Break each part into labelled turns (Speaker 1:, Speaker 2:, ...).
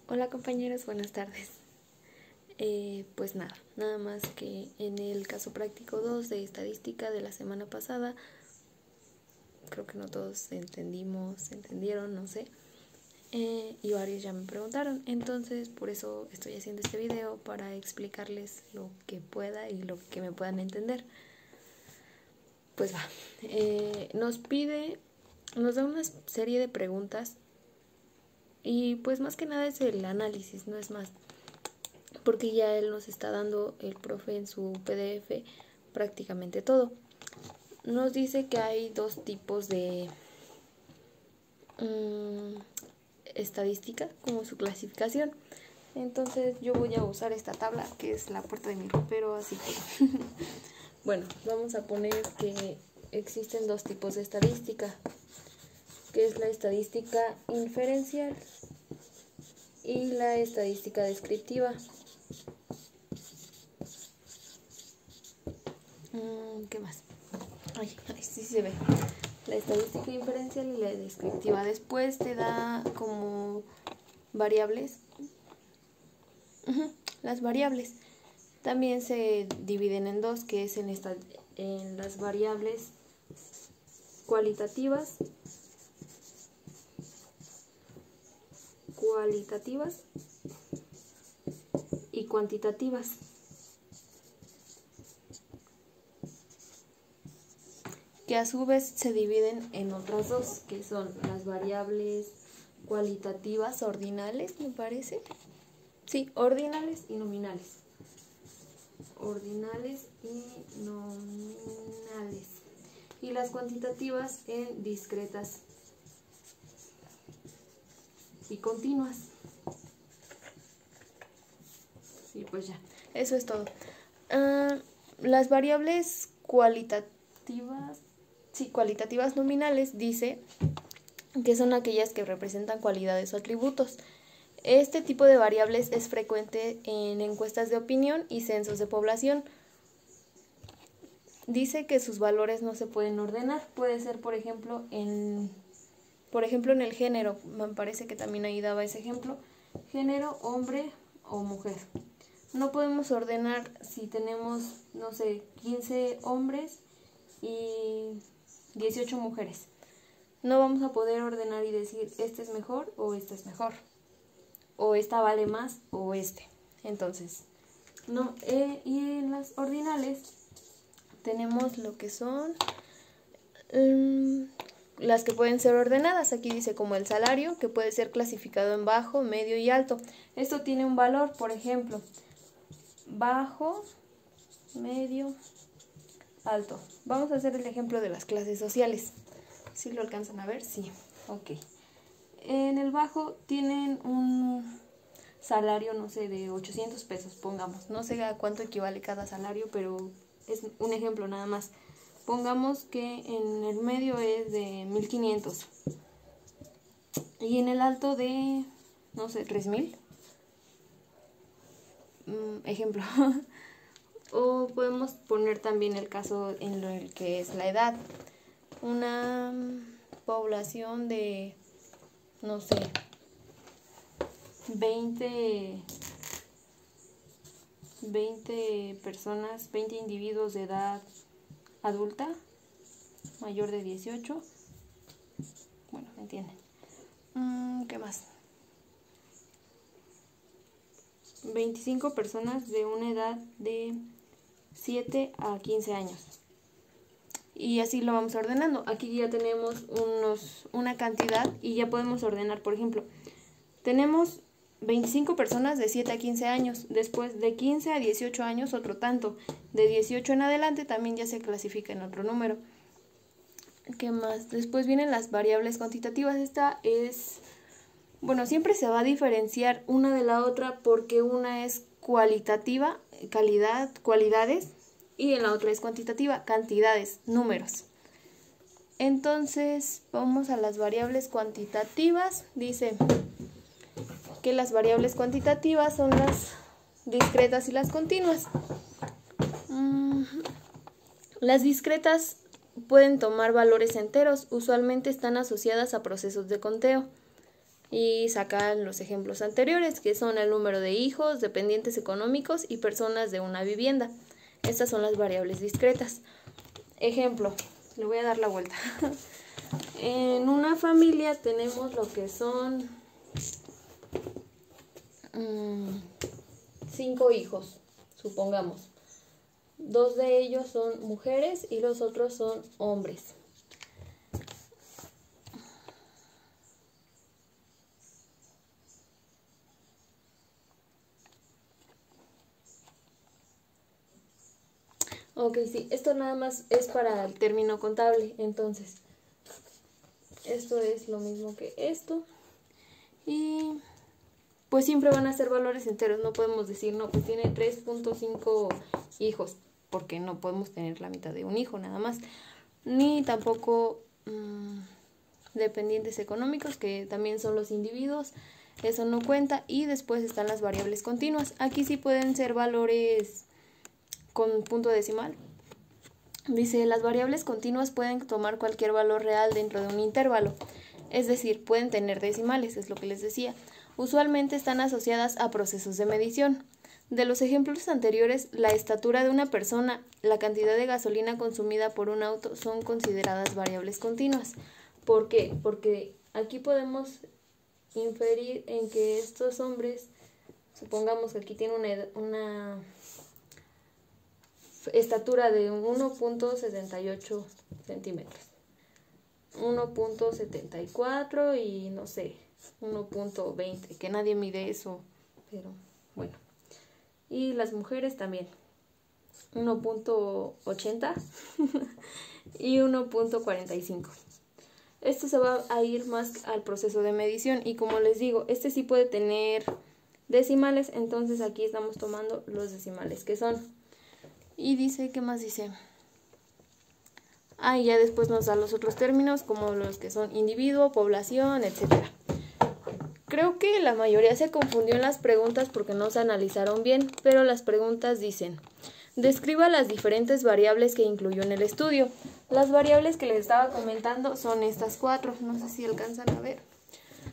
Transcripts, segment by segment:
Speaker 1: Hola compañeros, buenas tardes. Pues nada más que en el caso práctico 2 de estadística de la semana pasada, creo que no todos entendieron, no sé, y varios ya me preguntaron, entonces por eso estoy haciendo este video para explicarles lo que pueda y lo que me puedan entender. Pues nos da una serie de preguntas y pues más que nada es el análisis, no es más. Porque ya él nos está dando, el profe, en su PDF prácticamente todo. Nos dice que hay dos tipos de estadística como su clasificación. Entonces yo voy a usar esta tabla que es la puerta de mi ropero, así que bueno, vamos a poner que existen dos tipos de estadística, que es la estadística inferencial y la estadística descriptiva. ¿Qué más? Ay, sí se ve. La estadística inferencial y la descriptiva. Después te da como variables. Las variables también se dividen en dos, que es en las variables cualitativas y cuantitativas. Que a su vez se dividen en otras dos, que son las variables cualitativas ordinales, me parece. Sí, ordinales y nominales. Ordinales y nominales. Y las cuantitativas en discretas y continuas. Y pues ya, eso es todo. Las variables cualitativas nominales dice que son aquellas que representan cualidades o atributos. Este tipo de variables es frecuente en encuestas de opinión y censos de población. Dice que sus valores no se pueden ordenar. Puede ser, por ejemplo, en el género. Me parece que también ahí daba ese ejemplo. Género, hombre o mujer. No podemos ordenar si tenemos, no sé, 15 hombres y 18 mujeres. No vamos a poder ordenar y decir este es mejor o este es mejor, o esta vale más o este. Entonces, no. Y en las ordinales tenemos lo que son las que pueden ser ordenadas. Aquí dice como el salario, que puede ser clasificado en bajo, medio y alto. Esto tiene un valor, por ejemplo, bajo, medio, alto. Vamos a hacer el ejemplo de las clases sociales. ¿Sí lo alcanzan a ver? Sí. Ok. En el bajo tienen un salario, no sé, de 800 pesos, pongamos. No sé a cuánto equivale cada salario, pero es un ejemplo nada más. Pongamos que en el medio es de 1500 y en el alto de, no sé, 3000. Ejemplo. O podemos poner también el caso en el que es la edad. Una población de, no sé, 20 personas, 20 individuos de edad adulta, mayor de 18. Bueno, ¿me entienden? ¿Qué más? 25 personas de una edad de 7 a 15 años. Y así lo vamos ordenando. Aquí ya tenemos una cantidad y ya podemos ordenar. Por ejemplo, tenemos 25 personas de 7 a 15 años. Después de 15 a 18 años otro tanto. De 18 en adelante también ya se clasifica en otro número. ¿Qué más? Después vienen las variables cuantitativas. Esta es... Bueno, siempre se va a diferenciar una de la otra porque una es cualitativa, cualidades, y en la otra es cuantitativa, cantidades, números. Entonces, vamos a las variables cuantitativas. Dice que las variables cuantitativas son las discretas y las continuas. Las discretas pueden tomar valores enteros, usualmente están asociadas a procesos de conteo. y sacan los ejemplos anteriores, que son el número de hijos, dependientes económicos y personas de una vivienda. Estas son las variables discretas. Ejemplo, le voy a dar la vuelta. En una familia tenemos lo que son 5 hijos, supongamos. 2 de ellos son mujeres y los otros son hombres. Ok, sí, esto nada más es para el término contable, entonces esto es lo mismo que esto y pues siempre van a ser valores enteros, no podemos decir, no, pues tiene 3.5 hijos, porque no podemos tener la mitad de un hijo nada más, ni tampoco dependientes económicos, que también son los individuos, eso no cuenta, y después están las variables continuas. Aquí sí pueden ser valores con punto decimal. Dice, las variables continuas pueden tomar cualquier valor real dentro de un intervalo, es decir, pueden tener decimales, es lo que les decía. Usualmente están asociadas a procesos de medición. De los ejemplos anteriores, la estatura de una persona, la cantidad de gasolina consumida por un auto son consideradas variables continuas. ¿Por qué? Porque aquí podemos inferir en que estos hombres, supongamos que aquí tiene una estatura de 1.78 centímetros, 1.74 y no sé, 1.20, que nadie mide eso, pero bueno. Y las mujeres también, 1.80 y 1.45. Esto se va a ir más al proceso de medición y como les digo, este sí puede tener decimales, entonces aquí estamos tomando los decimales que son. Y dice, ¿qué más dice? Y ya después nos da los otros términos como los que son individuo, población, etcétera. Creo que la mayoría se confundió en las preguntas porque no se analizaron bien, pero las preguntas dicen: describa las diferentes variables que incluyó en el estudio. Las variables que les estaba comentando son estas 4, no sé si alcanzan a ver.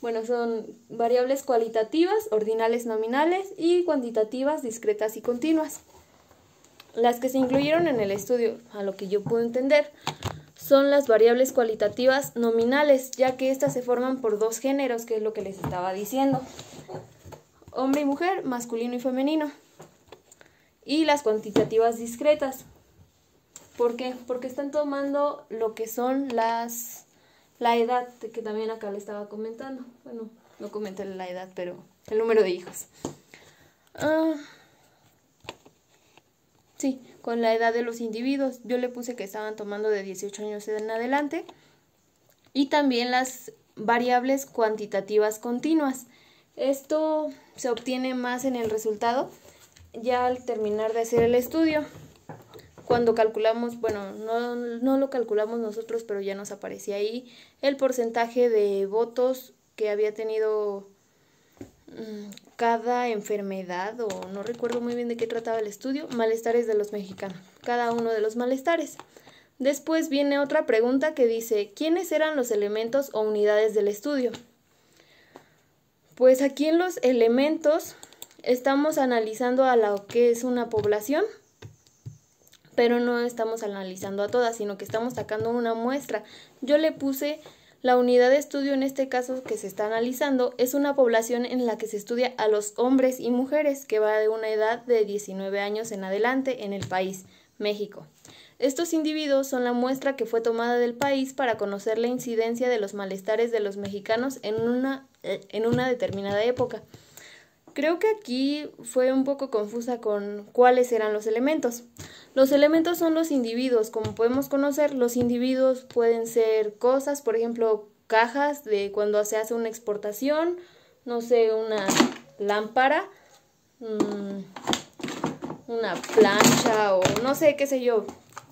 Speaker 1: Bueno, son variables cualitativas, ordinales nominales y cuantitativas, discretas y continuas. Las que se incluyeron en el estudio, a lo que yo puedo entender, son las variables cualitativas nominales, ya que estas se forman por 2 géneros, que es lo que les estaba diciendo: hombre y mujer, masculino y femenino. Y las cuantitativas discretas. ¿Por qué? Porque están tomando lo que son la edad, que también acá le estaba comentando. Bueno, no comenté la edad, pero el número de hijos. Sí, con la edad de los individuos. Yo le puse que estaban tomando de 18 años en adelante. Y también las variables cuantitativas continuas. Esto se obtiene más en el resultado ya al terminar de hacer el estudio. Cuando calculamos, bueno, no lo calculamos nosotros, pero ya nos aparecía ahí el porcentaje de votos que había tenido cada enfermedad, o no recuerdo muy bien de qué trataba el estudio, malestares de los mexicanos, cada uno de los malestares. Después viene otra pregunta que dice, ¿quiénes eran los elementos o unidades del estudio? Pues aquí en los elementos estamos analizando a lo que es una población, pero no estamos analizando a todas, sino que estamos sacando una muestra. Yo le puse la unidad de estudio, en este caso que se está analizando, es una población en la que se estudia a los hombres y mujeres que va de una edad de 19 años en adelante en el país, México. Estos individuos son la muestra que fue tomada del país para conocer la incidencia de los malestares de los mexicanos en una determinada época. Creo que aquí fue un poco confusa con cuáles eran los elementos. Los elementos son los individuos. Como podemos conocer, los individuos pueden ser cosas, por ejemplo, cajas de cuando se hace una exportación, no sé, una lámpara, una plancha o no sé, qué sé yo.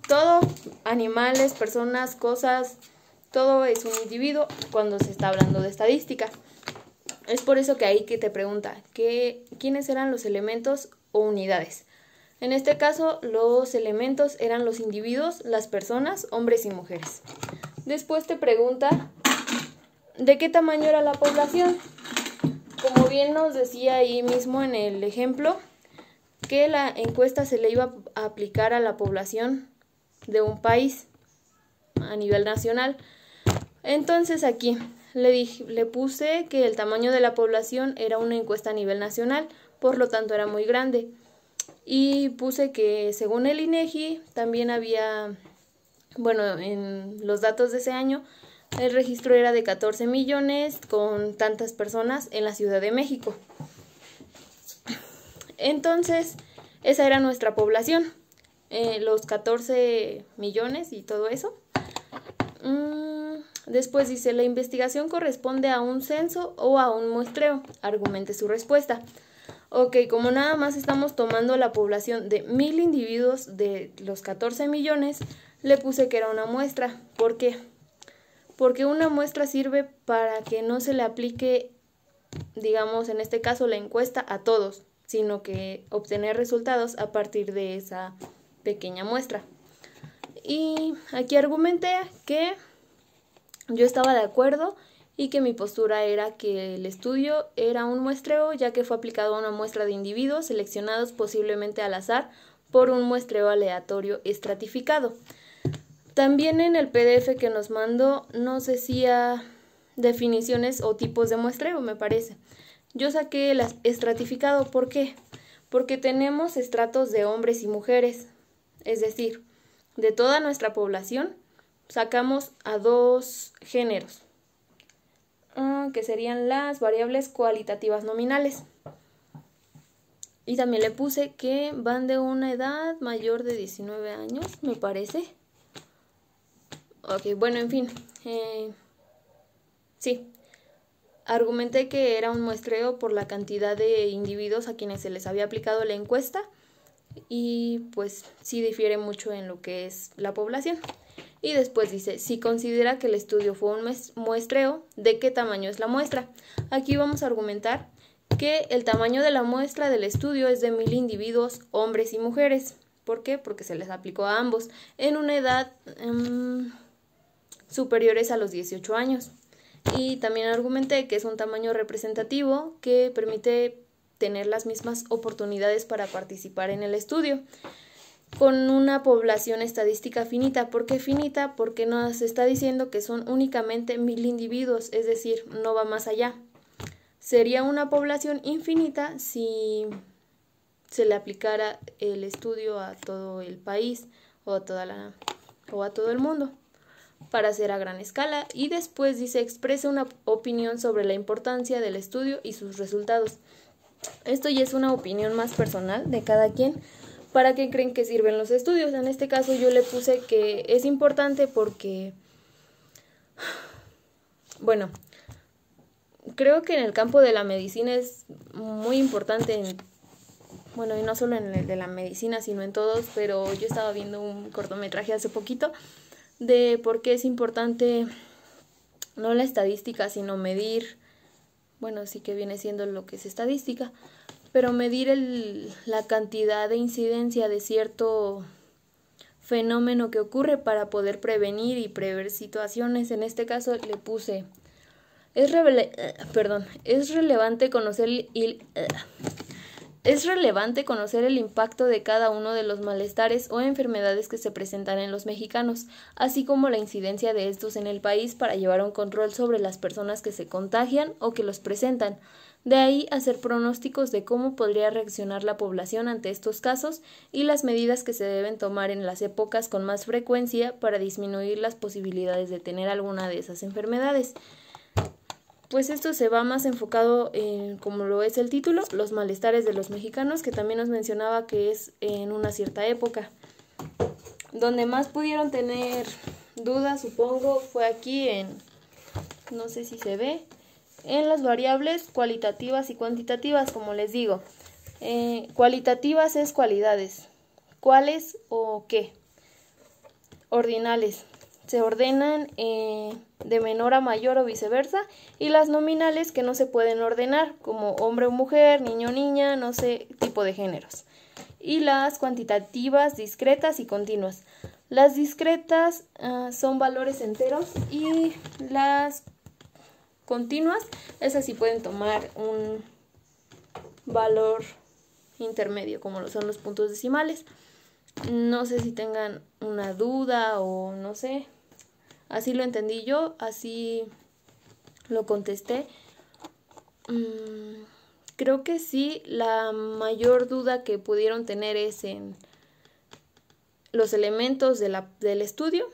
Speaker 1: Todo, animales, personas, cosas, todo es un individuo cuando se está hablando de estadística. Es por eso que ahí que te pregunta, ¿quiénes eran los elementos o unidades? En este caso, los elementos eran los individuos, las personas, hombres y mujeres. Después te pregunta ¿De qué tamaño era la población? Como bien nos decía ahí mismo en el ejemplo, que la encuesta se le iba a aplicar a la población de un país a nivel nacional. Entonces aquí le puse que el tamaño de la población era una encuesta a nivel nacional, por lo tanto era muy grande. Y puse que según el INEGI también había, bueno, en los datos de ese año, el registro era de 14 millones con tantas personas en la Ciudad de México. Entonces, esa era nuestra población, los 14 millones y todo eso. Después dice, la investigación corresponde a un censo o a un muestreo. Argumente su respuesta. Ok, como nada más estamos tomando la población de 1000 individuos de los 14 millones, le puse que era una muestra. ¿Por qué? Porque una muestra sirve para que no se le aplique, digamos, en este caso la encuesta a todos, sino que obtener resultados a partir de esa pequeña muestra. Y aquí argumenté que yo estaba de acuerdo y que mi postura era que el estudio era un muestreo, ya que fue aplicado a una muestra de individuos seleccionados posiblemente al azar por un muestreo aleatorio estratificado. También en el PDF que nos mandó nos decía definiciones o tipos de muestreo, me parece. Yo saqué el estratificado, ¿por qué? Porque tenemos estratos de hombres y mujeres, es decir, de toda nuestra población sacamos a 2 géneros, que serían las variables cualitativas nominales. Y también le puse que van de una edad mayor de 19 años, me parece. Ok, bueno, en fin. Sí. Argumenté que era un muestreo por la cantidad de individuos a quienes se les había aplicado la encuesta y pues sí difiere mucho en lo que es la población. Y después dice, si considera que el estudio fue un muestreo, ¿de qué tamaño es la muestra? Aquí vamos a argumentar que el tamaño de la muestra del estudio es de 1000 individuos, hombres y mujeres. ¿Por qué? Porque se les aplicó a ambos en una edad superiores a los 18 años. Y también argumenté que es un tamaño representativo que permite tener las mismas oportunidades para participar en el estudio, con una población estadística finita. ¿Por qué finita? Porque nos está diciendo que son únicamente 1000 individuos, es decir, no va más allá. Sería una población infinita si se le aplicara el estudio a todo el país o a todo el mundo, para hacer a gran escala. Y después dice, expresa una opinión sobre la importancia del estudio y sus resultados. Esto ya es una opinión más personal de cada quien. ¿Para qué creen que sirven los estudios? En este caso yo le puse que es importante porque, bueno, creo que en el campo de la medicina es muy importante, bueno, y no solo en el de la medicina, sino en todos, pero yo estaba viendo un cortometraje hace poquito de por qué es importante no la estadística, sino medir, bueno, sí que viene siendo lo que es estadística, pero medir la cantidad de incidencia de cierto fenómeno que ocurre para poder prevenir y prever situaciones. En este caso le puse, es relevante conocer el impacto de cada uno de los malestares o enfermedades que se presentan en los mexicanos, así como la incidencia de estos en el país para llevar un control sobre las personas que se contagian o que los presentan. De ahí hacer pronósticos de cómo podría reaccionar la población ante estos casos y las medidas que se deben tomar en las épocas con más frecuencia para disminuir las posibilidades de tener alguna de esas enfermedades. Pues esto se va más enfocado en, como lo es el título, los malestares de los mexicanos, que también nos mencionaba que es en una cierta época. Donde más pudieron tener dudas, supongo, fue aquí no sé si se ve, en las variables cualitativas y cuantitativas, como les digo. Cualitativas es cualidades. ¿Cuáles o qué? Ordinales. Se ordenan de menor a mayor o viceversa, y las nominales que no se pueden ordenar, como hombre o mujer, niño o niña, no sé, tipo de géneros. Y las cuantitativas, discretas y continuas. Las discretas son valores enteros y las continuas, esas sí pueden tomar un valor intermedio, como lo son los puntos decimales. No sé si tengan una duda o no sé. Así lo entendí yo, así lo contesté. Creo que sí, la mayor duda que pudieron tener es en los elementos del estudio.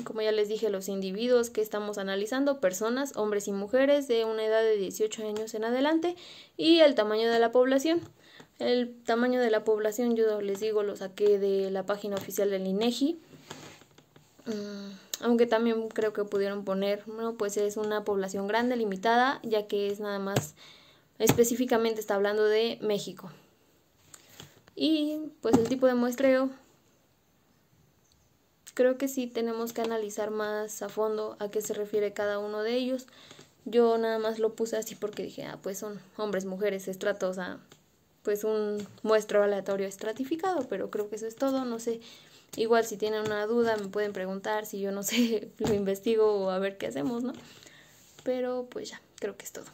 Speaker 1: Como ya les dije, los individuos que estamos analizando, personas, hombres y mujeres de una edad de 18 años en adelante, y el tamaño de la población. El tamaño de la población, yo les digo, lo saqué de la página oficial del INEGI. Aunque también creo que pudieron poner, bueno, pues es una población grande, limitada, ya que es nada más, específicamente está hablando de México. Y pues el tipo de muestreo, creo que sí tenemos que analizar más a fondo a qué se refiere cada uno de ellos. Yo nada más lo puse así porque dije, pues son hombres, mujeres, estratos, pues un muestreo aleatorio estratificado, pero creo que eso es todo, no sé. Igual si tienen una duda me pueden preguntar, si yo no sé, lo investigo o a ver qué hacemos, ¿no? Pero pues ya, creo que es todo.